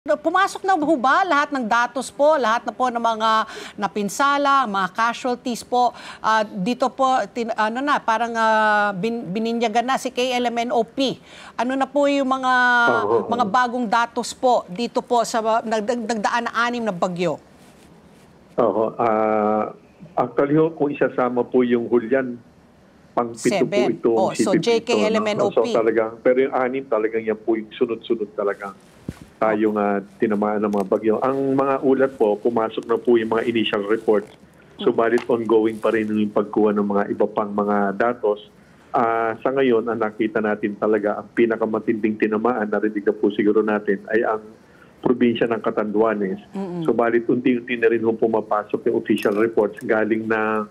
Pumasok na ho ba lahat ng datos po, lahat na po ng mga napinsala, mga casualties po, dito po, bininyagan na si KLMNOP. Ano na po yung mga bagong datos po dito po sa nagdaan na 6 na bagyo? Actually, kung isasama po yung Hulyan, pang-7 po ito. So JKLMNOP. So, talagang, pero yung 6 talagang yan po yung sunod-sunod talagang tayong tinamaan ng mga bagyo. Ang mga ulat po, pumasok na po yung mga initial reports. Subalit ongoing pa rin yung pagkuha ng mga iba pang mga datos. Sa ngayon, ang nakita natin talaga, ang pinakamatinding tinamaan, narinig na po siguro natin, ay ang probinsya ng Catanduanes. Subalit unti-unti na rin pumapasok yung official reports galing ng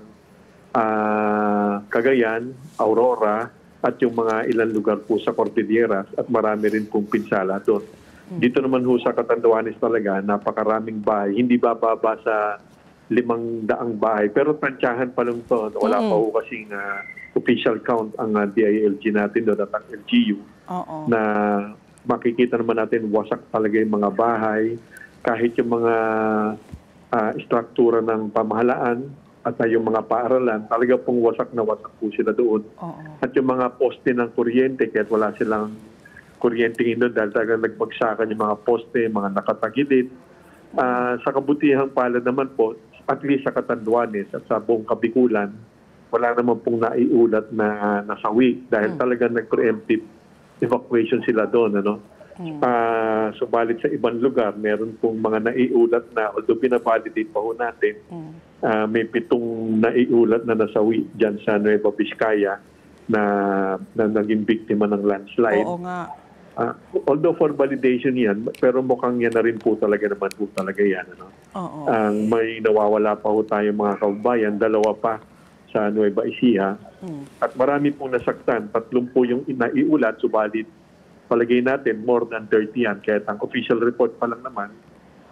Cagayan, Aurora, at yung mga ilang lugar po sa Cordilleras, at marami rin pong pinsala doon. Dito naman ho sa Catanduanes talaga, napakaraming bahay. Hindi bababa sa 500 bahay. Pero tansyahan pa lang to. Wala pa ho kasing official count ang DILG natin doon at ang LGU. Na makikita naman natin wasak talaga yung mga bahay. Kahit yung mga struktura ng pamahalaan at yung mga paaralan, talaga pong wasak na wasak po sila doon. At yung mga poste ng kuryente, kahit wala silang kuryente doon dahil talagang nagbagsakan yung mga poste, mga nakatagilid. Sa kabutihang palad naman po, at least sa Catanduanes at sa buong Kabikulan, wala naman pong naiulat na nasawi dahil talagang nag-preemptive evacuation sila doon. Subalit sa ibang lugar, meron pong mga naiulat na, although pinavalidate pa ho natin, may 7 naiulat na nasawi dyan sa Nueva Vizcaya na naging biktima ng landslide. Oo nga. Although for validation yan, pero mukhang yan na rin po talaga naman po talaga yan. May nawawala pa po tayo mga kababayan, 2 pa sa Nueva Ecija. At marami pong nasaktan, 3 po yung naiulat, subalit palagay natin more than 30 yan. Kaya ang official report pa lang naman,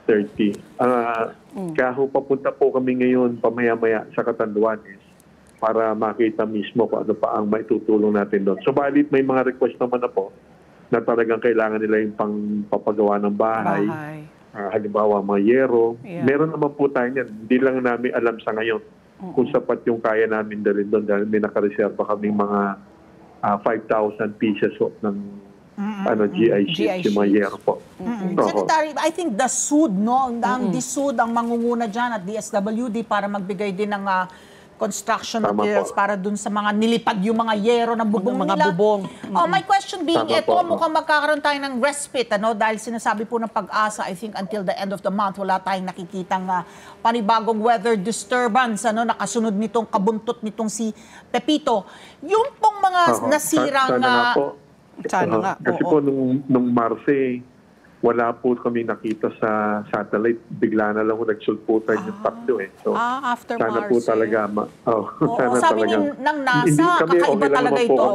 30. Kaya papunta po kami ngayon pamaya-maya sa Catanduanes para makita mismo kung ano pa ang maitutulong natin doon. Subalit may mga request naman na po na talagang kailangan nila yung pangpapagawa ng bahay. Halimbawa, mga yero. Meron naman po tayo yan. Hindi lang namin alam sa ngayon kung sapat yung kaya namin dalhin doon dahil may nakareserva kaming mga 5,000 pieces ng GIC, yung mga yero po. Secretary, I think the SUD, ang DSUD ang mangunguna dyan at DSWD para magbigay din ng construction materials para dun sa mga nilipad yung mga yero na bubong nila. My question being, mukhang magkakaroon tayo ng respite, dahil sinasabi po ng Pag-asa, I think until the end of the month, wala tayong nakikitang panibagong weather disturbance, nakasunod nitong kabuntot nitong si Pepito. Yung pong mga nasirang... Sana nga. Kasi po nung Marse, wala po kami nakita sa satellite. Bigla na lang nagsulputan yung tatlo. So, after sana Marse. po talaga. Sana sabi talaga. ng NASA, kakaiba talaga ito.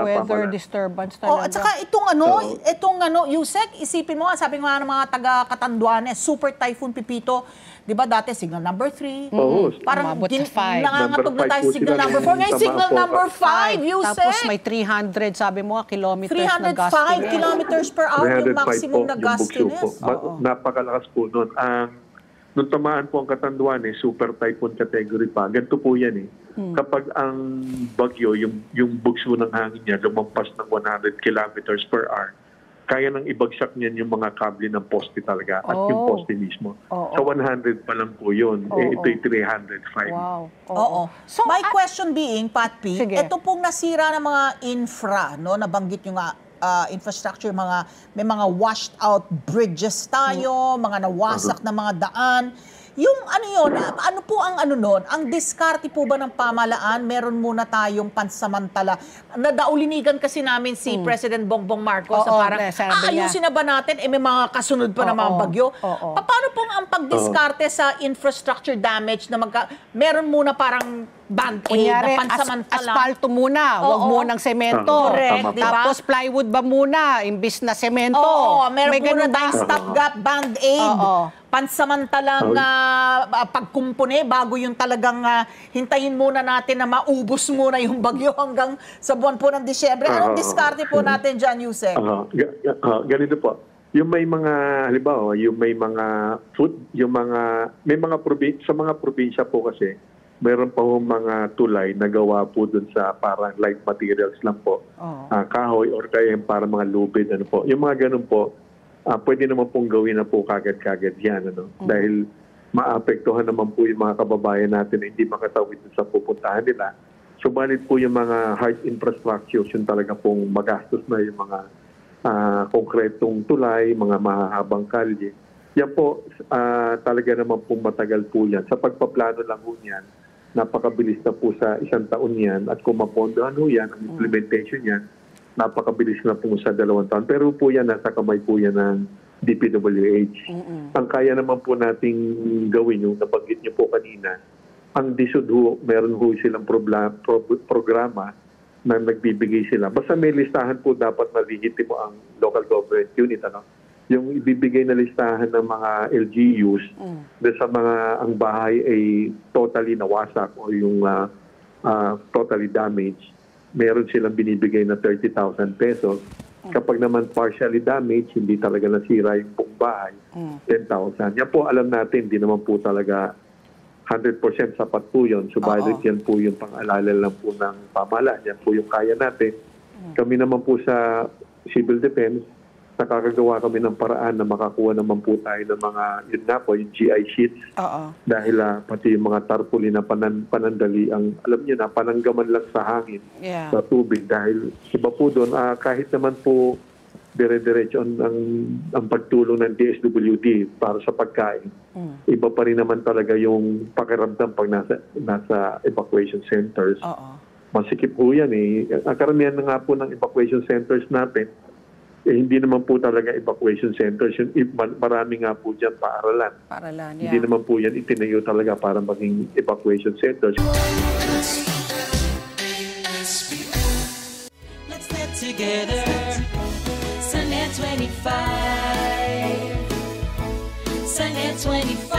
Weather disturbance talaga. At saka itong Yusek, isipin mo, sabi nga ng mga taga-Catanduanes, Super Typhoon Pepito, di ba dati signal number 3? Parang nangangatog na tayo signal number 4. Ngayon signal number 5, Yusek. Tapos may 300, sabi mo, kilometers na gustiness. 305 kilometers per hour yung maximum na gustiness. Napakalakas po nun. Nung tamaan po ang Catanduanes, super typhoon category pa. Ganito po yan Kapag ang bagyo, yung bugso ng hangin niya, lumampas ng 100 kilometers per hour, kaya nang ibagsak niyan yung mga kable ng poste talaga at yung poste mismo. Sa 100 pa lang po yun. Ito'y 305. So, my question being, Pat P, ito pong nasira ng mga infra, nabanggit yung infrastructure, may mga washed out bridges tayo, mga nawasak na mga daan. Yung ano po ang ang diskarte po ba ng pamahalaan? Meron muna tayong pansamantala. Nadaulinigan kasi namin si President Bongbong Marcos na parang, ayusin na ba natin? May mga kasunod pa na mga bagyo. Paano pong ang pagdiskarte sa infrastructure damage na meron muna parang band-aid na pansamantala? Asfalto muna, wag munang semento. Tapos plywood ba muna, imbis na semento? Meron muna tayong stopgap band-aid. Pansamantalang pagkumpune bago yung talagang hintayin muna natin na maubos muna yung bagyo hanggang sa buwan po ng Disyembre. Anong diskarte po natin dyan, Yusek? Ganito po. Yung may mga, halimbawa, yung may mga food, yung mga, may mga sa mga probinsya po kasi, meron pa hong mga tulay na gawa po dun sa parang light materials lang po. Kahoy or kaya yung parang mga lubid, ano po. Yung mga ganun po, pwede naman pong gawin na po kagad-kagad yan, ano. Dahil maapektuhan naman po yung mga kababayan natin na hindi makatawid sa pupuntahan nila. Subalit po yung mga hard infrastructure, yung talaga pong magastos na yung mga konkretong tulay, mga mahahabang kalye. Yan po, talaga naman pong matagal po yan. Sa pagpaplano lang po yan, napakabilis na po sa 1 taon yan. At kung mapondohan po yan, ang implementation yan, napakabilis na po sa 2 taon. Pero po yan, nasa kamay po yan ng DPWH. Ang kaya naman po nating gawin, yung nabanggit niyo po kanina, ang DSUD ho, meron ho silang programa na nagbibigay sila. Basta may listahan po dapat na mo ang local government unit. Ano? Yung ibibigay na listahan ng mga LGUs sa mga ang bahay ay totally nawasak o yung totally damaged, meron silang binibigay na 30,000 pesos. Kapag naman partially damaged, hindi talaga nasira yung buong bahay, 10,000. Yan po alam natin, hindi naman po talaga 100% sapat po yun. Subalit yan po yung pang-alala lang po ng pamahalaan. Yan po yung kaya natin. Kami naman po sa Civil Defense, nakakagawa kami ng paraan na makakuha naman po tayo ng mga, yun nga po, yung GI sheets. Dahil pati yung mga tarpaulin na panandali, ang, alam niyo na, pananggaman lang sa hangin, sa tubig. Dahil iba po doon, kahit naman po dire-diretso ang pagtulong ng DSWD para sa pagkain. Iba pa rin naman talaga yung pakiramdam pag nasa evacuation centers. Masikip po yan eh. Ang karamihan na nga po ng evacuation centers natin, hindi naman po talaga evacuation centers. Marami nga po dyan paaralan. Hindi naman po yan itinayo talaga para maging evacuation centers. Let's get together. Sunnet 25. Sunnet 25.